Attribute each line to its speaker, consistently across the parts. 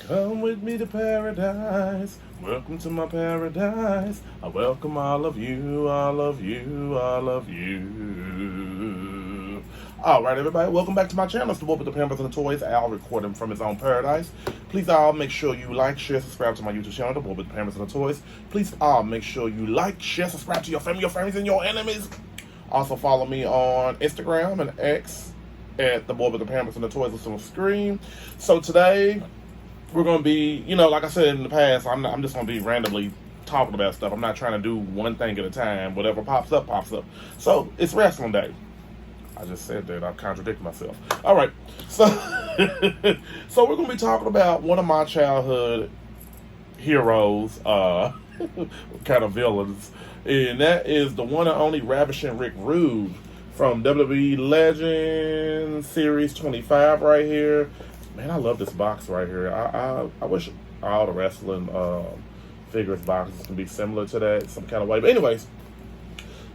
Speaker 1: Come with me to paradise. Welcome to my paradise. I welcome all of you, all of you, all of you. All right, everybody, welcome back to my channel. It's the Wolf with the Pampers and the Toys. Al recording from his own paradise. Please all make sure you like, share, subscribe to my YouTube channel, the Wolf with the Pampers and the Toys. Please all make sure you like, share, subscribe to your family, your friends, and your enemies. Also follow me on Instagram and X at the Wolf with the Pampers and the Toys. Listen on the screen. So today we're going to be, like I said in the past, I'm just going to be randomly talking about stuff. I'm not trying to do one thing at a time. Whatever pops up, pops up. So, it's wrestling day. I just said that. I contradicted myself. All right. So, so we're going to be talking about one of my childhood heroes, kind of villains. And that is the one and only Ravishing Rick Rude from WWE Legends Series 25 right here. Man, I love this box right here. I wish all the wrestling figures boxes can be similar to that some kind of way. But anyways,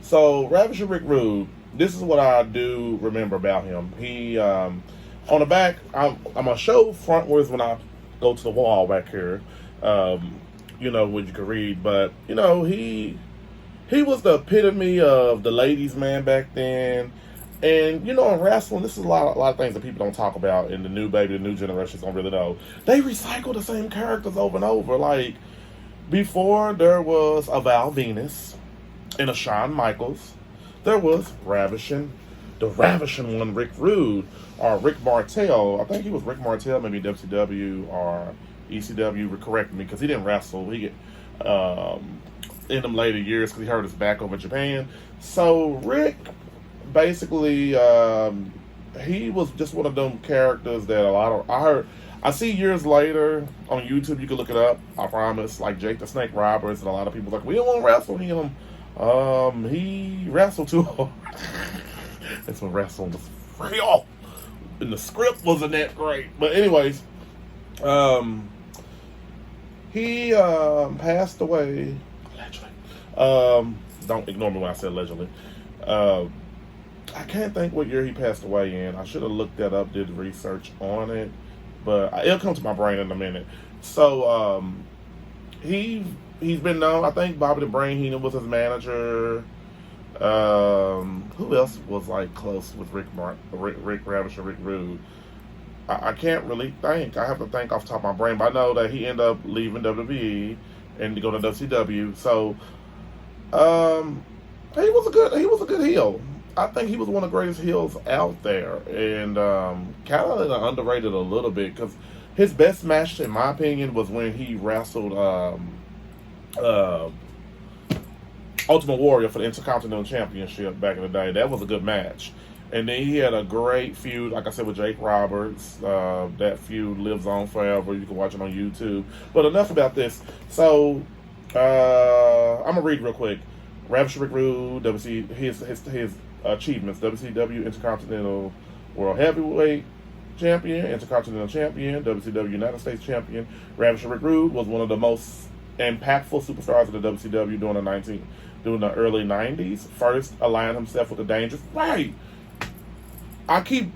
Speaker 1: so Ravishing Rick Rude, this is what I do remember about him. He, on the back, I'm going to show frontwards when I go to the wall back here, what you can read. But, he was the epitome of the ladies' man back then. And, in wrestling, this is a lot of things that people don't talk about, and the new generations don't really know. They recycle the same characters over and over. Like, before there was a Val Venus and a Shawn Michaels, there was Ravishing, the Ravishing one, Rick Rude, or Rick Martel. I think he was Rick Martel, maybe WCW or ECW, correct me, because he didn't wrestle. He in them later years because he hurt his back over in Japan. So, Rick, basically, he was just one of them characters that I see years later on YouTube. You can look it up, I promise, like Jake the Snake Roberts, and a lot of people like, we don't want to wrestle him. He wrestled too hard. That's when wrestling was real, and the script wasn't that great. But anyways, he passed away allegedly. Don't ignore me when I said allegedly. I can't think what year he passed away in. I should have looked that up, did research on it, but it'll come to my brain in a minute. So, he's been known. I think Bobby the Brain Heenan was his manager. Who else was like close with Rick Ravishing Rick Rude? I can't really think. I have to think off the top of my brain, but I know that he ended up leaving WWE and to go to WCW. So, he was a good heel. I think he was one of the greatest heels out there, and kind of underrated a little bit because his best match, in my opinion, was when he wrestled Ultimate Warrior for the Intercontinental Championship back in the day. That was a good match. And then he had a great feud, like I said, with Jake Roberts. That feud lives on forever. You can watch it on YouTube. But enough about this. So, I'm going to read real quick. Ravishing Rick Rude, his achievements: WCW Intercontinental World Heavyweight Champion, Intercontinental Champion, WCW United States Champion. Ravishing Rick Rude was one of the most impactful superstars of the WCW during the early 90s. First aligned himself with the Dangerous. Right. I keep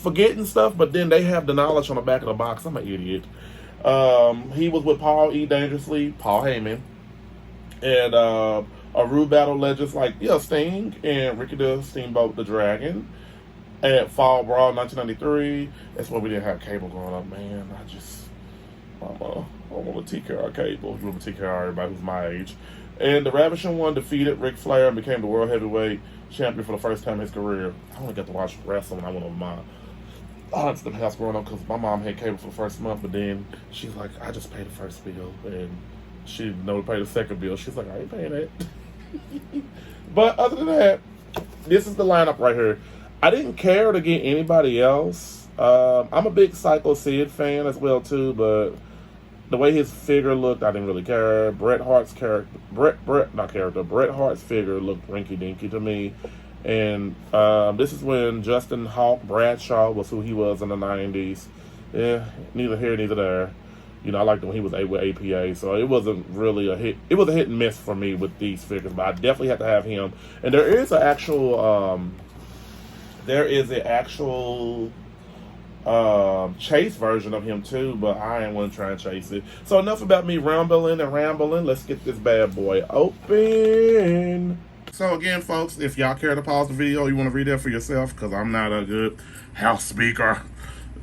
Speaker 1: forgetting stuff, but then they have the knowledge on the back of the box. I'm an idiot. He was with Paul E. Dangerously, Paul Heyman, and a Rude Battle legends like Sting and Ricky the Steamboat the Dragon at Fall Brawl 1993. That's when we didn't have cable growing up, man. I want a TKR cable. You remember TKR, everybody who's my age. And the Ravishing one defeated Ric Flair and became the World Heavyweight Champion for the first time in his career. I only got to watch wrestling when I went over my aunts in the house growing up because my mom had cable for the first month, but then she's like, I just paid the first bill, and she didn't know to pay the second bill. She's like, I ain't paying that. But other than that, this is the lineup right here. I didn't care to get anybody else. I'm a big Psycho Sid fan as well too, but the way his figure looked, I didn't really care. Bret Hart's figure looked rinky dinky to me. And this is when Justin Hawk Bradshaw was who he was in the 90s. Yeah, neither here, neither there. I liked him when he was with APA, so it wasn't really a hit. It was a hit and miss for me with these figures, but I definitely had to have him. And there is an actual chase version of him too, but I ain't want to try and chase it. So enough about me rambling and rambling. Let's get this bad boy open. So again, folks, if y'all care to pause the video, you want to read that for yourself, because I'm not a good house speaker.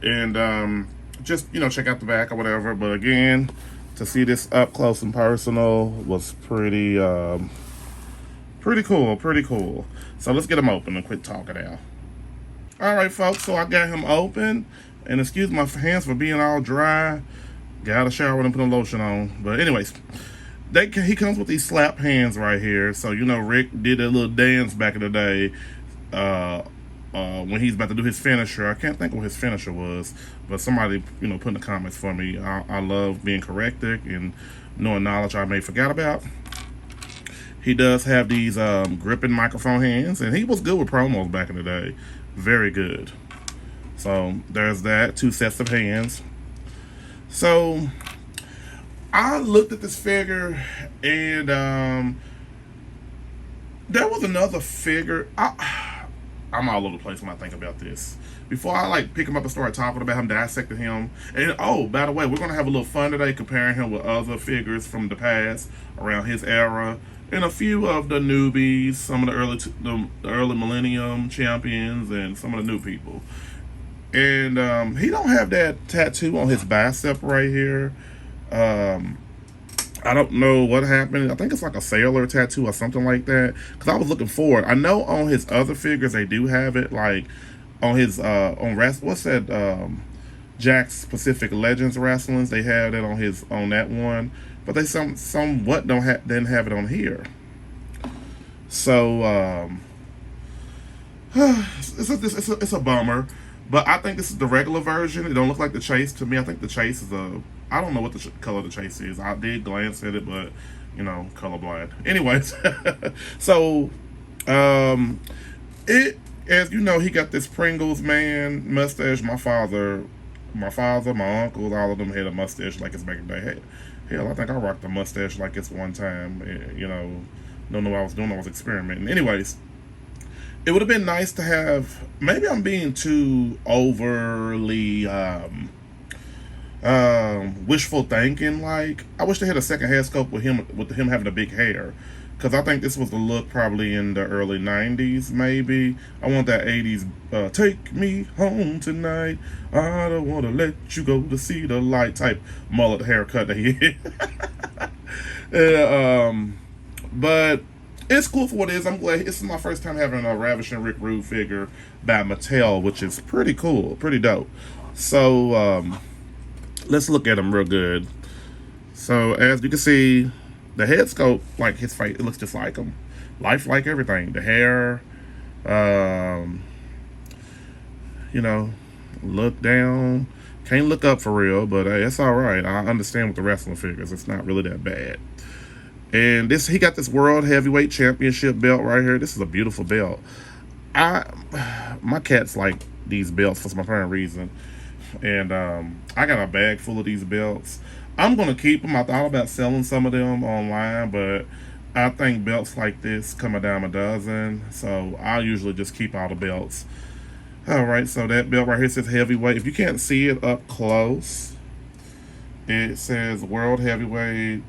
Speaker 1: And just, you know, check out the back or whatever. But again, to see this up close and personal was pretty cool. So let's get him open and quit talking now. Alright, folks, so I got him open. And excuse my hands for being all dry. Got a shower and put a lotion on. But anyways, he comes with these slap hands right here. So, you know, Rick did a little dance back in the day when he's about to do his finisher. I can't think of what his finisher was, but somebody, you know, put in the comments for me. I love being corrected and knowing knowledge I may forget about. He does have these gripping microphone hands, and he was good with promos back in the day. Very good. So there's that, 2 sets of hands. So I looked at this figure, and there was another figure. I'm all over the place when I think about this. Before I like pick him up and start talking about him, dissecting him. And oh, by the way, we're gonna have a little fun today comparing him with other figures from the past around his era, and a few of the newbies, some of the early Millennium champions, and some of the new people. And he don't have that tattoo on his bicep right here. I don't know what happened. I think it's like a sailor tattoo or something like that. Because I was looking for it. I know on his other figures they do have it. Like on his what's that? Jack's Pacific Legends Wrestlings. They have that on that one. But they somewhat didn't have it on here. So it's a bummer. But I think this is the regular version. It don't look like the Chase to me. I think the Chase is I don't know what the color the Chase is. I did glance at it, but, you know, colorblind. Anyways, so, as you know, he got this Pringles man mustache. My father, my uncles, all of them had a mustache like it's back in the day. Hell, I think I rocked a mustache like it's one time. You know, don't know what I was doing. I was experimenting. Anyways, it would have been nice to have, maybe I'm being too overly wishful thinking. Like, I wish they had a second head sculpt with him having a big hair, because I think this was the look probably in the early 90s maybe. I want that 80s take me home tonight, I don't want to let you go to see the light type mullet haircut that he had. But it's cool for what it is. I'm glad. This is my first time having a Ravishing Rick Rude figure by Mattel, which is pretty cool, pretty dope. So let's look at him real good. So as you can see, the head sculpt, like his face, it looks just like him. Lifelike everything. The hair, you know, look down. Can't look up for real, but it's all right. I understand with the wrestling figures. It's not really that bad. And he got this World Heavyweight Championship belt right here. This is a beautiful belt. My cats like these belts for some apparent reason. And I got a bag full of these belts. I'm going to keep them. I thought about selling some of them online, but I think belts like this come a dime a dozen. So I'll usually just keep all the belts. Alright, so that belt right here says heavyweight. If you can't see it up close, it says World Heavyweight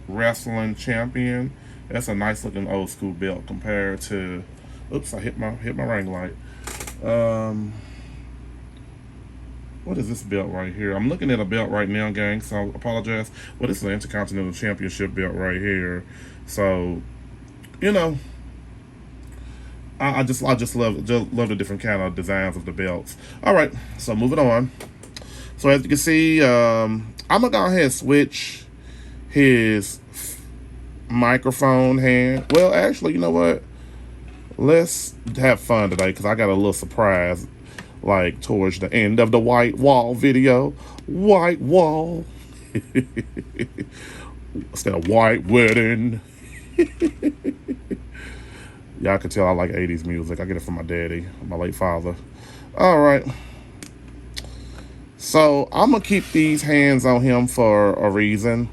Speaker 1: Wrestling Champion. That's a nice looking old school belt compared to, oops, I hit my ring light. What is this belt right here? I'm looking at a belt right now, gang, so I apologize. Well, this is an Intercontinental Championship belt right here. So, you know, I just love the different kind of designs of the belts. All right, so moving on. So as you can see, I'm gonna go ahead and switch his microphone hand. Well, actually, you know what? Let's have fun today, because I got a little surprise, like towards the end of the White Wall video. White Wall. Instead of White Wedding. Y'all can tell I like 80s music. I get it from my daddy, my late father. All right. So I'm going to keep these hands on him for a reason.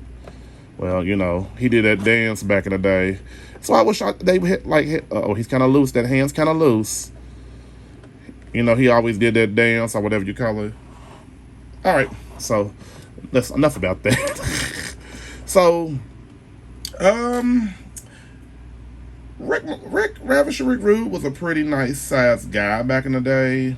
Speaker 1: Well, you know, he did that dance back in the day. So I wish they would hit, oh, he's kind of loose. That hand's kind of loose. You know, he always did that dance or whatever you call it. All right, so that's enough about that. So, Ravishing Rick Rude was a pretty nice sized guy back in the day.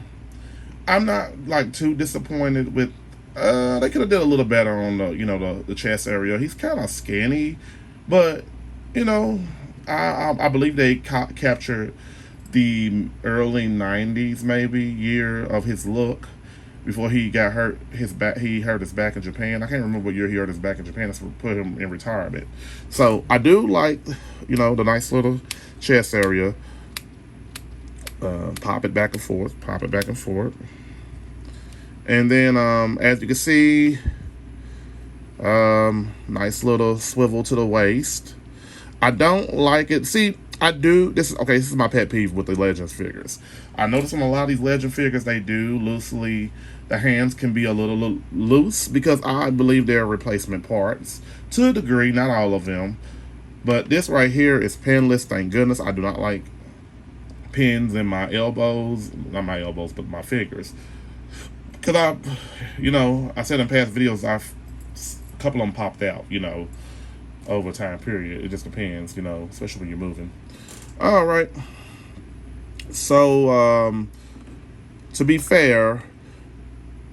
Speaker 1: I'm not like too disappointed with. They could have did a little better on the chest area. He's kind of skinny, but you know, I believe they captured the early '90s maybe year of his look before he got hurt. He hurt his back in Japan. I can't remember what year he hurt his back in Japan. That's what put him in retirement. So I do like the nice little chest area. Pop it back and forth. Pop it back and forth. And then, as you can see, nice little swivel to the waist. I don't like it. See, I do. This is my pet peeve with the Legends figures. I notice on a lot of these Legend figures, they do loosely. The hands can be a little loose because I believe they're replacement parts to a degree, not all of them. But this right here is pinless. Thank goodness. I do not like pins in my elbows. Not my elbows, but my figures. Because I said in past videos, a couple of them popped out, over time period. It just depends, especially when you're moving. All right. So, to be fair,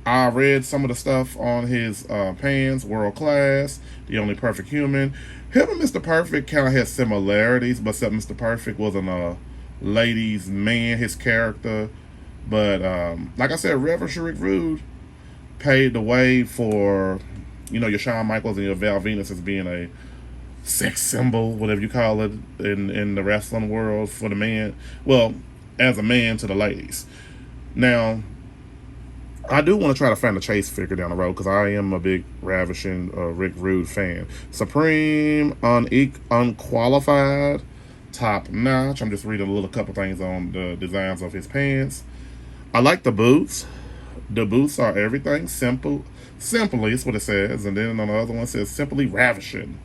Speaker 1: I read some of the stuff on his pants, World Class, The Only Perfect Human. Him and Mr. Perfect kind of had similarities, but except Mr. Perfect wasn't a ladies' man, his character. But like I said, Ravishing Rick Rude paved the way for, your Shawn Michaels and your Val Venus as being a sex symbol, whatever you call it, in the wrestling world for the man. Well, as a man to the ladies. Now, I do want to try to find a Chase figure down the road because I am a big Ravishing Rick Rude fan. Supreme, unqualified, top notch. I'm just reading a little couple things on the designs of his pants. I like the boots. The boots are everything. Simply is what it says. And then on the other one it says simply ravishing.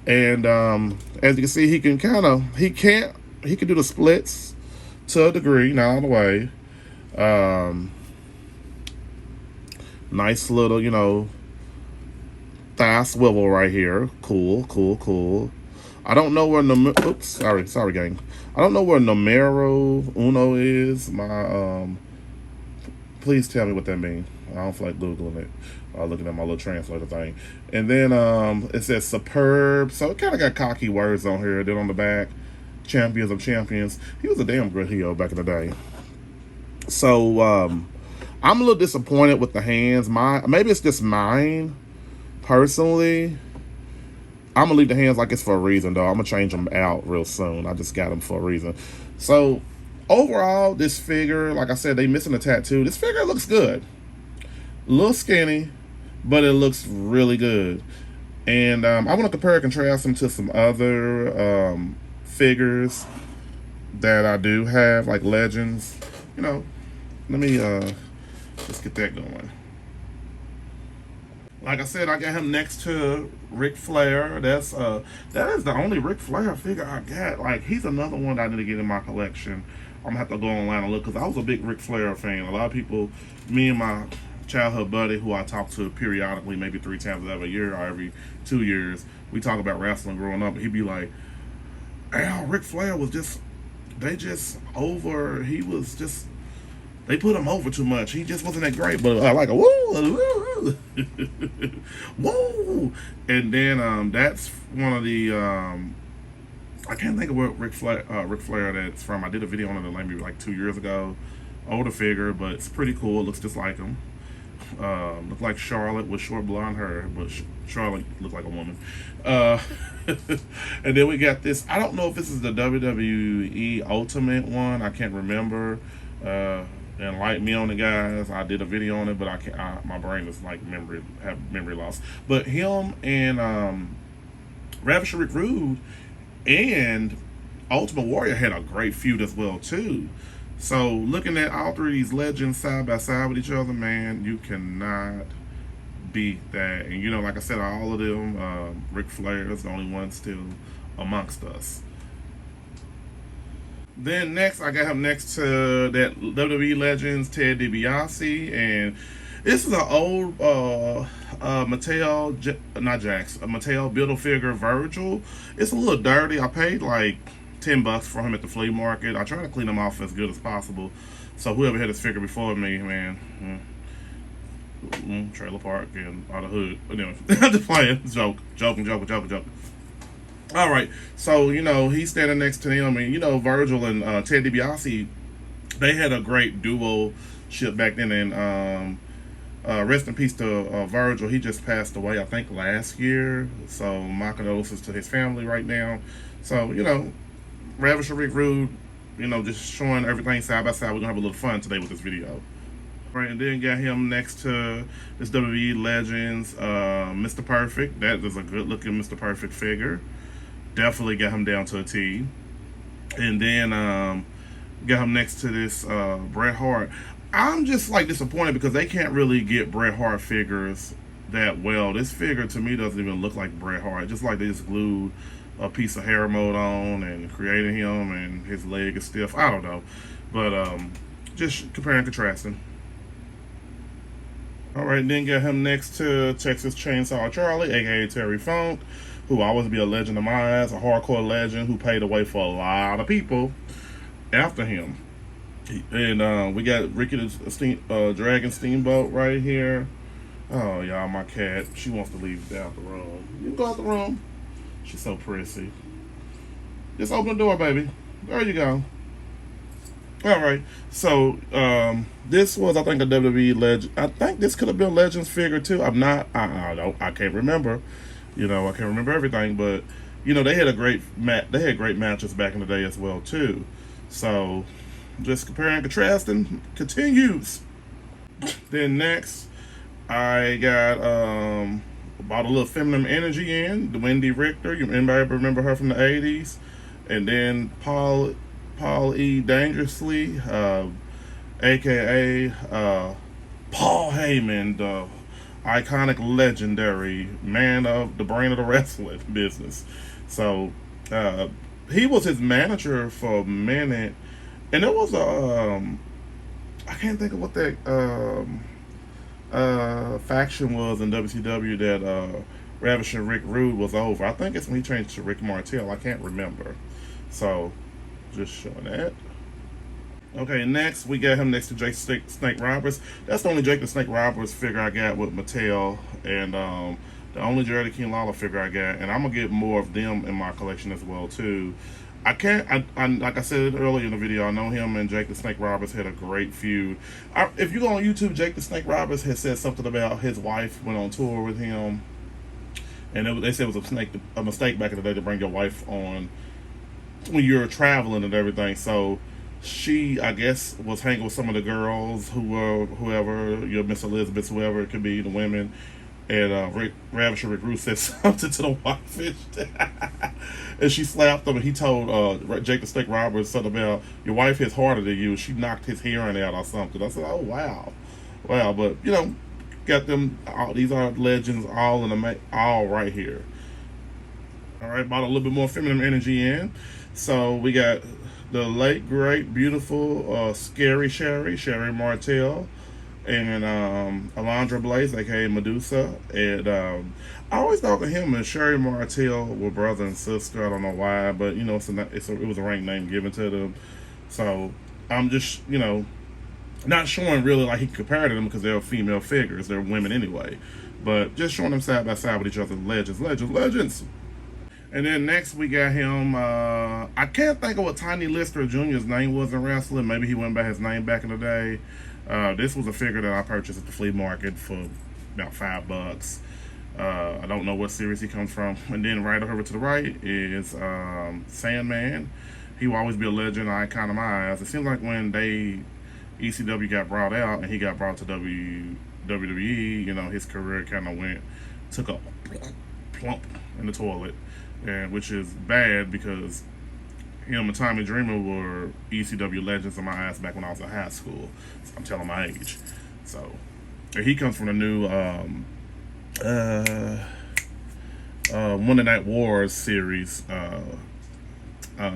Speaker 1: And as you can see, he can do the splits to a degree, not all the way. Nice little, thigh swivel right here. Cool. I don't know where oops, sorry gang. I don't know where numero uno is. Please tell me what that means. I don't feel like Googling it. Looking at my little translator thing. And then it says superb. So it kind of got cocky words on here. Then on the back, champions of champions. He was a damn good heel back in the day. So I'm a little disappointed with the hands. Maybe it's just mine personally. I'm gonna leave the hands like it's for a reason, though. I'm gonna change them out real soon. I just got them for a reason. So overall, this figure, like I said, they missing a tattoo. This figure looks good. A little skinny, but it looks really good. And I want to compare and contrast them to some other figures that I do have, like Legends. Let me let's get that going. Like I said, I got him next to Ric Flair. That is the only Ric Flair figure I got. Like, he's another one that I need to get in my collection. I'm gonna have to go online and look because I was a big Ric Flair fan. A lot of people, me and my childhood buddy, who I talk to periodically, maybe 3 times every year or every 2 years, we talk about wrestling growing up. He'd be like, "Al, Ric Flair was they put him over too much. He just wasn't that great." But I like a woo, woo. And then that's one of the I can't think of what Ric Flair that's from. I did a video on it maybe like 2 years ago. Older figure, but it's pretty cool. It looks just like him. Looked like Charlotte with short blonde hair, but Charlotte looked like a woman. And then we got this. I don't know if this is the WWE Ultimate one. I can't remember. Enlighten me on it, guys. I did a video on it, but my brain is like memory loss. But him and Ravishing Rick Rude and Ultimate Warrior had a great feud as well too. So looking at all 3 of these legends side by side with each other, man, you cannot beat that. And like I said, all of them, Ric Flair is the only one still amongst us. Then next, I got him next to that WWE Legends Ted DiBiase, and this is an old Mattel, not Jax, a Mattel Build-A-Figure Virgil. It's a little dirty. I paid like $10 for him at the flea market. I try to clean him off as good as possible. So whoever had this figure before me, man, trailer park and out of hood. But anyway, I'm just playing. Joking. All right, so he's standing next to him, and Virgil and Ted DiBiase, they had a great duo ship back then. And rest in peace to Virgil. He just passed away, I think, last year. So my condolences to his family right now. So Ravishing Rick Rude, just showing everything side by side. We're gonna have a little fun today with this video. Right, and then got him next to this WWE Legends, Mr. Perfect. That is a good looking Mr. Perfect figure. Definitely got him down to a T. And then got him next to this Bret Hart. I'm just like disappointed because they can't really get Bret Hart figures that well. This figure to me doesn't even look like Bret Hart. Just like they just glued a piece of hair mode on and created him, and his leg is stiff. I don't know, but just comparing and contrasting. All right, then got him next to Texas Chainsaw Charlie, aka Terry Funk, who will always be a legend in my eyes, a hardcore legend who paved the way for a lot of people after him. And we got Ricky the Dragon Steamboat right here. Oh, y'all, my cat, she wants to leave out the room. You can go out the room. She's so prissy. Just open the door, baby. There you go. All right, so this was, I think, a WWE Legend. I think this could have been a Legends figure too. I'm not. I can't remember. I can't remember everything, but they had They had great matches back in the day as well too. So just comparing and contrasting continues. Then next, I got bought a little feminine energy in the Wendy Richter. Anybody remember her from the '80s? And then Paul E. Dangerously, aka Paul Heyman, the iconic, legendary man of the brain of the wrestling business. So he was his manager for a minute, and there was I can't think of what that faction was in WCW that Ravishing Rick Rude was over. I think it's when he changed to Rick Martel. I can't remember. So just showing that. Okay, next we got him next to Jake Snake Roberts. That's the only Jake the Snake Roberts figure I got with Mattel, and the only Jerry King Lawler figure I got, and I'm gonna get more of them in my collection as well too. Like I said earlier in the video, I know him and Jake the Snake Roberts had a great feud. If you go on YouTube, Jake the Snake Roberts has said something about his wife went on tour with him, and they said it was a mistake back in the day to bring your wife on when you're traveling and everything. So she, I guess, was hanging with some of the girls who were whoever, your Miss Elizabeth, whoever it could be, the women. And Ravishing Rick Rude said something to the whitefish, and she slapped him. And he told Jake the Snake Roberts something about, your wife hits harder than you. She knocked his hearing out or something. I said, oh wow. But got them. These are legends, all all right here. All right, brought a little bit more feminine energy in. So we got the late great beautiful Sherry Martel, and Alundra Blaze, aka Medusa. And I always thought that him and Sherry Martel were brother and sister. I don't know why, but it was a ranked name given to them. So I'm just not showing really like he compared to them because they're female figures. They're women anyway, but just showing them side by side with each other. Legends. And then next we got him, I can't think of what Tiny Lister Jr.'s name was in wrestling. Maybe he went by his name back in the day. This was a figure that I purchased at the flea market for about $5. I don't know what series he comes from. And then right over to the right is Sandman. He will always be a legend, icon in my eyes. It seems like when ECW got brought out and he got brought to WWE, his career kind of took a plump in the toilet. Which is bad because him and Tommy Dreamer were ECW legends in my eyes back when I was in high school. So I'm telling my age. So he comes from the new Monday Night Wars series.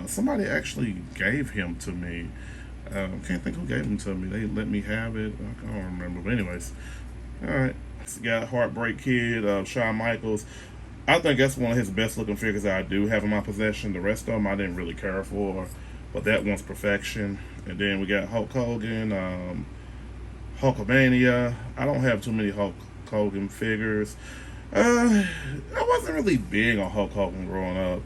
Speaker 1: Somebody actually gave him to me. Can't think who gave him to me. They let me have it. I don't remember. But anyways, all right. Got Heartbreak Kid, Shawn Michaels. I think that's one of his best looking figures that I do have in my possession. The rest of them I didn't really care for, but that one's perfection. And then we got Hulk Hogan, Hulkamania. I don't have too many Hulk Hogan figures. I wasn't really big on Hulk Hogan growing up.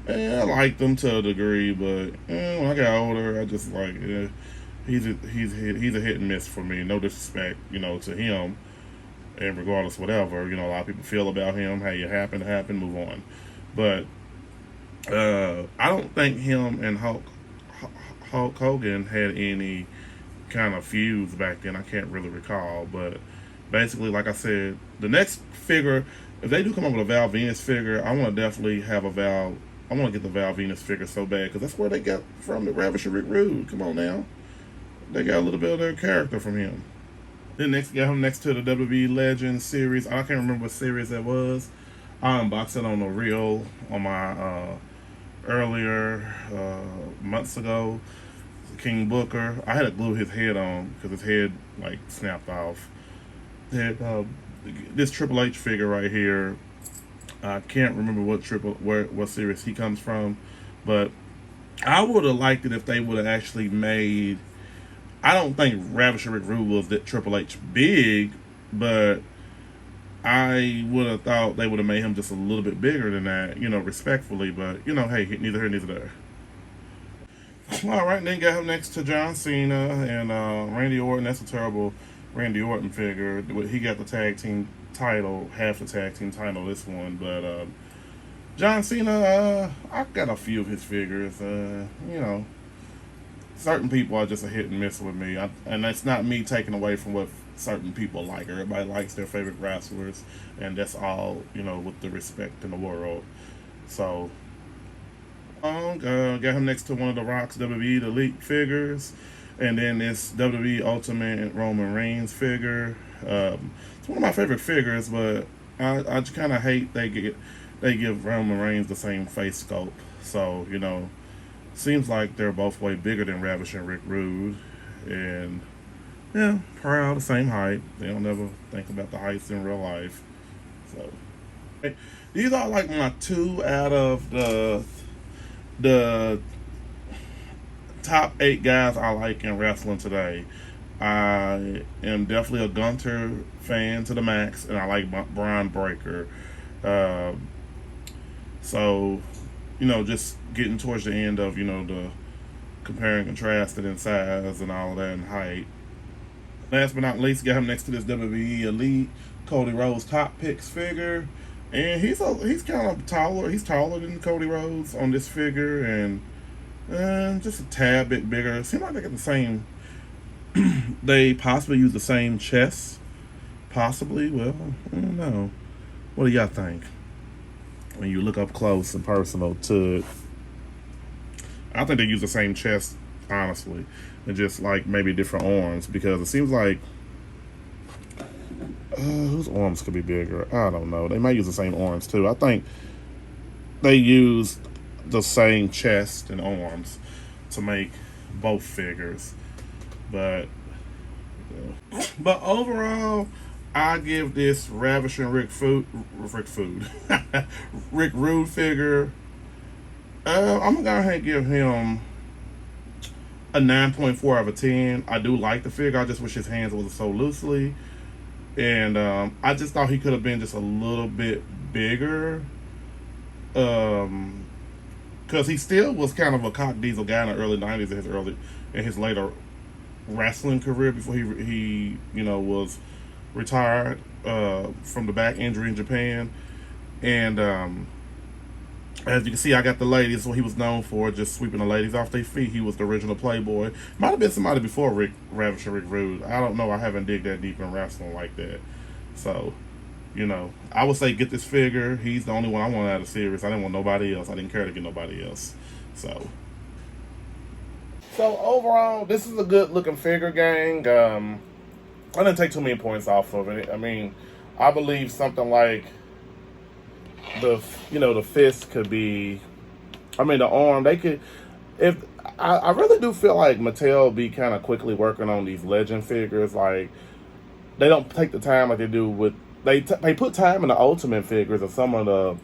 Speaker 1: I liked him to a degree, but when I got older, I just like he's a hit and miss for me. No disrespect, to him, and regardless, whatever a lot of people feel about him. Hey, it happened, move on. But I don't think him and Hulk Hogan had any kind of feuds back then. I can't really recall, but basically, like I said, the next figure, if they do come up with a Val Venus figure, I want to definitely have I want to get the Val Venus figure so bad because that's where they got from the Ravishing Rick Rude. Come on now, they got a little bit of their character from him. Then got him next to the WWE Legends series. I can't remember what series that was. I unboxed it on the reel on my earlier months ago. King Booker. I had to glue his head on because his head like snapped off. This Triple H figure right here. I can't remember what series he comes from, but I would have liked it if they would have actually made. I don't think Ravishing Rick Rude was that Triple H big, but I would have thought they would have made him just a little bit bigger than that, respectfully. But hey, neither here, neither there. All right, then got him next to John Cena and Randy Orton. That's a terrible Randy Orton figure. He got the tag team title, half the tag team title, this one. But John Cena, I've got a few of his figures. Certain people are just a hit and miss with me. And that's not me taking away from what certain people like. Everybody likes their favorite wrestlers, and that's all, with the respect in the world. So, got him next to one of the Rock's WWE Elite figures. And then this WWE Ultimate Roman Reigns figure. It's one of my favorite figures, but I just kind of hate they give Roman Reigns the same face sculpt. So, seems like they're both way bigger than Ravishing Rick Rude. And, yeah, proud, the same height. They don't ever think about the heights in real life. So, these are like my two out of the top 8 guys I like in wrestling today. I am definitely a Gunter fan to the max, and I like Braun Breaker. So, just getting towards the end of, the comparing and contrasting in size and all of that and height. Last but not least, got him next to this WWE Elite Cody Rhodes Top Picks figure. And he's kind of taller. He's taller than Cody Rhodes on this figure, and just a tad bit bigger. It seems like they got the same. They possibly use the same chest. Possibly. Well, I don't know. What do y'all think? When you look up close and personal to it, I think they use the same chest, honestly, and just like maybe different arms, because it seems like whose arms could be bigger? I don't know. They might use the same arms too. I think they use the same chest and arms to make both figures, but overall, I give this Ravishing Rick Rude figure. I'm gonna go ahead and give him a 9.4 out of 10. I do like the figure. I just wish his hands wasn't so loosely, and I just thought he could have been just a little bit bigger. Because he still was kind of a cock diesel guy in the early 90s in his later wrestling career before he was retired from the back injury in Japan. And as you can see, I got the ladies. That's what he was known for, just sweeping the ladies off their feet. He was the original Playboy. Might have been somebody before Ravishing Rick Rude. I don't know. I haven't dig that deep in wrestling like that. So, I would say get this figure. He's the only one I wanted out of the series. I didn't want nobody else. I didn't care to get nobody else. So overall, this is a good looking figure, gang. I didn't take too many points off of it. I mean, I believe something like the fist could be I mean, the arm, they could, if, I really do feel like Mattel be kind of quickly working on these legend figures. Like, they don't take the time like they do with, they put time in the Ultimate figures or some of the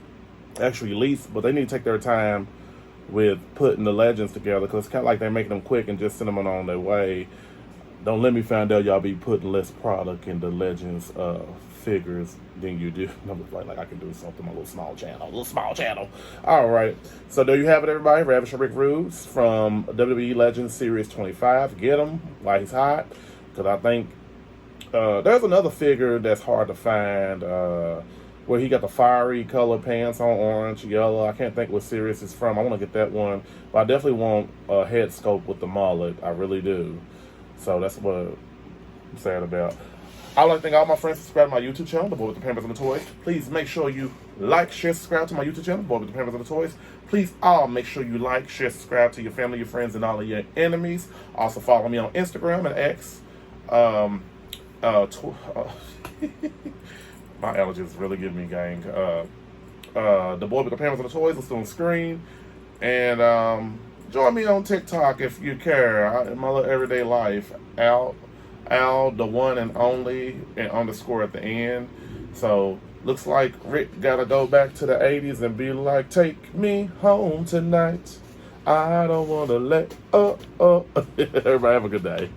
Speaker 1: actual elites, but they need to take their time with putting the legends together, because it's kind of like they're making them quick and just send them on their way. Don't let me find out y'all be putting less product in the legends figures than you do. I'm like I can do something on a little small channel. All right, so there you have it, everybody. Ravishing Rick Rude from WWE Legends Series 25. Get him while he's hot, because I think there's another figure that's hard to find where he got the fiery color pants on, orange, yellow. I can't think what series it's from. I want to get that one, but I definitely want a head sculpt with the mullet. I really do. So that's what I'm sad about. I would like to thank all my friends subscribe to my YouTube channel, The Boy with the Pampers and the Toys. Please make sure you like, share, subscribe to my YouTube channel, The Boy with the Pampers and the Toys. Please all make sure you like, share, subscribe to your family, your friends, and all of your enemies. Also follow me on Instagram and X. My allergies really give me gang. The Boy with the Pampers and the Toys is on screen. And join me on TikTok if you care. In my little everyday life. Al, the one and only, and underscore at the end. So, looks like Rick gotta go back to the 80s and be like, take me home tonight. I don't wanna let Everybody have a good day.